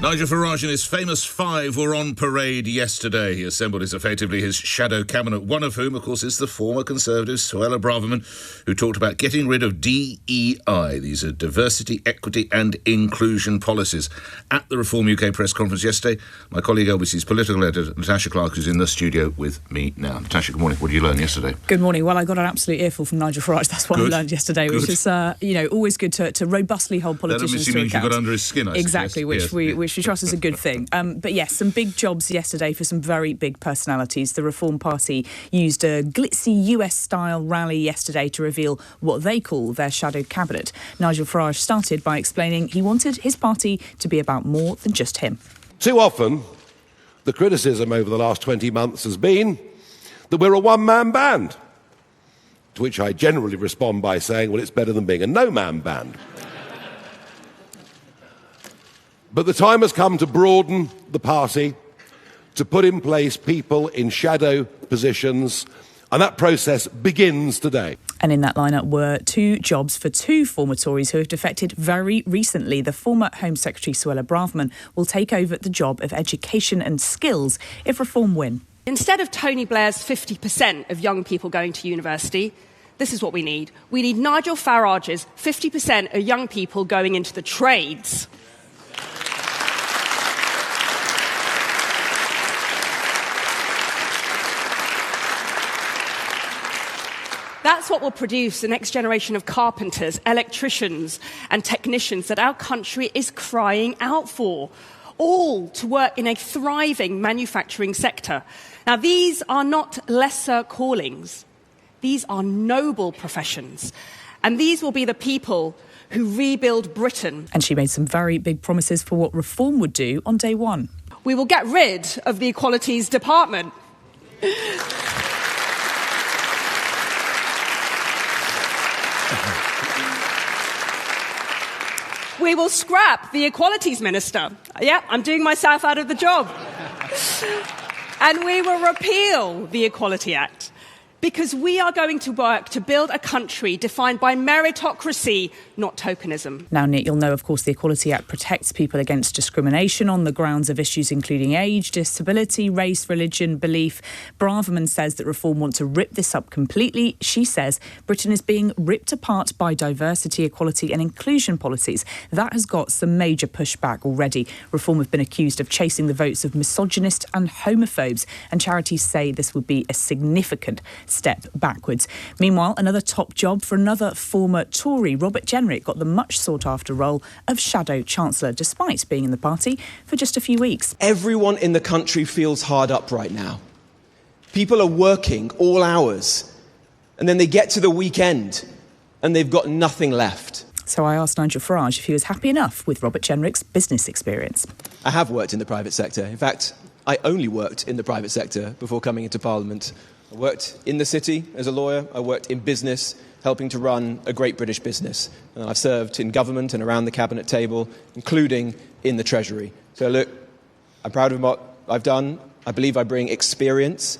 Nigel Farage and his famous five were on parade yesterday. He assembled effectively his shadow cabinet, one of whom, of course, is the former Conservative Suella Braverman, who talked about getting rid of DEI. These are diversity, equity and inclusion policies. At the Reform UK press conference yesterday, my colleague LBC's political editor, Natasha Clark, who's in the studio with me now. Natasha, good morning. What did you learn yesterday? Good morning. Well, I got an absolute earful from Nigel Farage. That's what I learned yesterday, which is, always good to robustly hold politicians to account. Means you got under his skin, I Exactly, suggest. which we trust is a good thing. But yes, some big jobs yesterday for some very big personalities. The Reform Party used a glitzy US-style rally yesterday to reveal what they call their shadow cabinet. Nigel Farage started by explaining he wanted his party to be about more than just him. Too often, the criticism over the last 20 months has been that we're a one-man band, to which I generally respond by saying, well, it's better than being a no-man band. But the time has come to broaden the party, to put in place people in shadow positions, and that process begins today. And in that lineup were two jobs for two former Tories who have defected very recently. The former Home Secretary Suella Braverman will take over the job of education and skills if Reform win. Instead of Tony Blair's 50% of young people going to university, this is what we need. We need Nigel Farage's 50% of young people going into the trades. That's what will produce the next generation of carpenters, electricians and technicians that our country is crying out for, all to work in a thriving manufacturing sector. Now, these are not lesser callings. These are noble professions. And these will be the people who rebuild Britain. And she made some very big promises for what Reform would do on day one. We will get rid of the Equalities Department. We will scrap the Equalities Minister. Yeah, I'm doing myself out of the job. And we will repeal the Equality Act. Because we are going to work to build a country defined by meritocracy, not tokenism. Now, Nick, you'll know, of course, the Equality Act protects people against discrimination on the grounds of issues including age, disability, race, religion, belief. Braverman says that Reform want to rip this up completely. She says Britain is being ripped apart by diversity, equality and inclusion policies. That has got some major pushback already. Reform have been accused of chasing the votes of misogynists and homophobes, and charities say this would be a significant step backwards. Meanwhile, another top job for another former Tory. Robert Jenrick got the much sought-after role of Shadow Chancellor, despite being in the party for just a few weeks. Everyone in the country feels hard up right now. People are working all hours, and then they get to the weekend, and they've got nothing left. So I asked Nigel Farage if he was happy enough with Robert Jenrick's business experience. I have worked in the private sector. In fact, I only worked in the private sector before coming into Parliament. I worked in the city as a lawyer. I worked in business, helping to run a great British business. And I've served in government and around the cabinet table, including in the Treasury. So look, I'm proud of what I've done. I believe I bring experience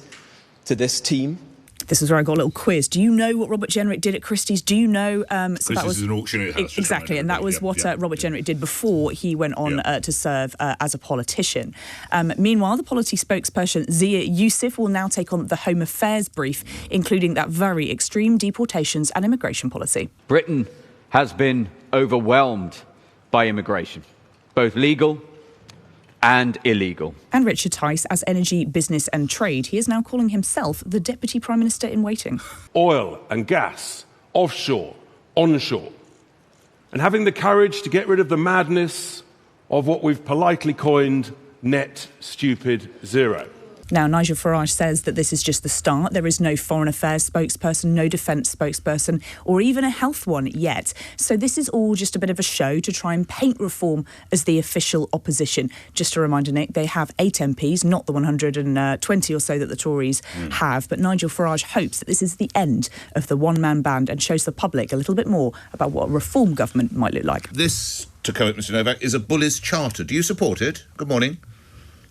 to this team. This is where I got a little quiz. Do you know what Robert Jenrick did at Christie's? Do you know... Christie's is an auctioneer house. Exactly, and that was what Robert Jenrick did before he went on to serve as a politician. Meanwhile, the policy spokesperson Yusuf will now take on the Home Affairs brief, including that very extreme deportations and immigration policy. Britain has been overwhelmed by immigration, both legal and illegal. And Richard Tice, as Energy, Business and Trade, he is now calling himself the Deputy Prime Minister in waiting. Oil and gas, offshore, onshore. And having the courage to get rid of the madness of what we've politely coined net stupid zero. Now, Nigel Farage says that this is just the start. There is no foreign affairs spokesperson, no defence spokesperson, or even a health one yet. So this is all just a bit of a show to try and paint Reform as the official opposition. Just a reminder, Nick, they have 8 MPs, not the 120 or so that the Tories have. But Nigel Farage hopes that this is the end of the one-man band and shows the public a little bit more about what a Reform government might look like. This, to quote Mr Novak, is a bullies charter. Do you support it? Good morning.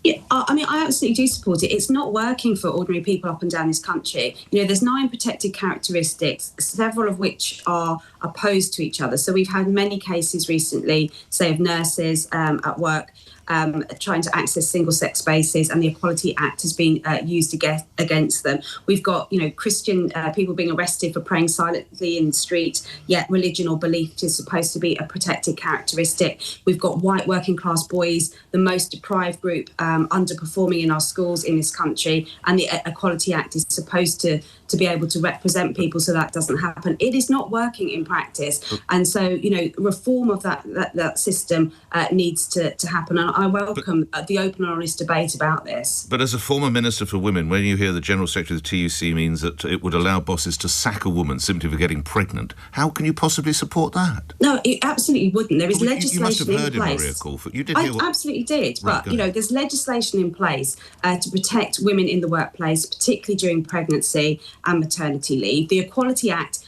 Yeah, I mean, I absolutely do support it. It's not working for ordinary people up and down this country. You know, there's 9 protected characteristics, several of which are opposed to each other. So we've had many cases recently, say, of nurses at work trying to access single-sex spaces, and the Equality Act has been used against them. We've got, Christian people being arrested for praying silently in the street, yet religion or belief is supposed to be a protected characteristic. We've got white working-class boys, the most deprived group, underperforming in our schools in this country, and the Equality Act is supposed to be able to represent people so that doesn't happen. It is not working in practice. And so, reform of that system needs to happen. And I welcome the open and honest debate about this. But as a former Minister for Women, when you hear the General Secretary of the TUC means that it would allow bosses to sack a woman simply for getting pregnant, how can you possibly support that? No, it absolutely wouldn't. There is legislation you must have heard in place. Maria Crawford. You did hear I absolutely did. Right, but, there's legislation in place to protect women in the workplace, particularly during pregnancy and maternity leave. The Equality Act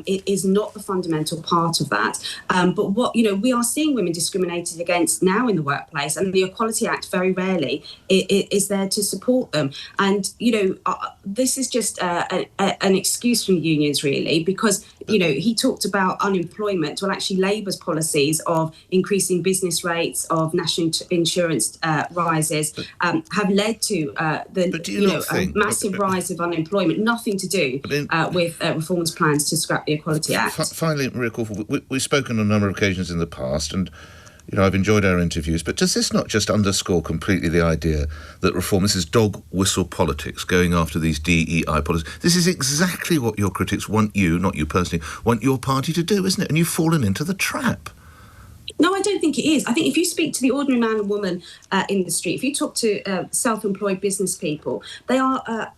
it is not the fundamental part of that. But what, we are seeing women discriminated against now in the workplace, and the Equality Act very rarely is there to support them. And, this is just an excuse from unions, really, because, he talked about unemployment. Well, actually, Labour's policies of increasing business rates, of national insurance rises, have led to a massive rise of unemployment. Nothing to do with reforms plans to scrap the Equality Act. Finally, Maria Crawford, we've spoken on a number of occasions in the past, and I've enjoyed our interviews, but does this not just underscore completely the idea that reform, this is dog whistle politics, going after these DEI policies? This is exactly what your critics want you, not you personally, want your party to do, isn't it? And you've fallen into the trap. No, I don't think it is. I think if you speak to the ordinary man and woman in the street, if you talk to self-employed business people, they are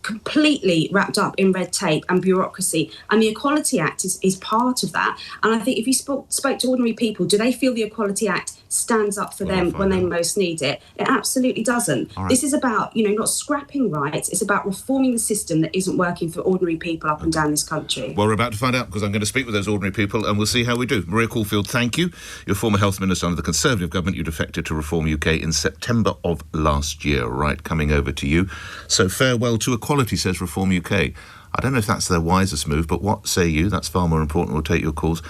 completely wrapped up in red tape and bureaucracy. And the Equality Act is part of that. And I think if you spoke to ordinary people, do they feel the Equality Act stands up for them when they most need it? It absolutely doesn't. Right. This is about, not scrapping rights. It's about reforming the system that isn't working for ordinary people up and down this country. Well, we're about to find out, because I'm going to speak with those ordinary people, and we'll see how we do. Maria Caulfield, thank you. You're former Health Minister under the Conservative government. You defected to Reform UK in September of last year. Right, coming over to you. So farewell to equality, says Reform UK. I don't know if that's their wisest move, but what say you? That's far more important. We'll take your calls.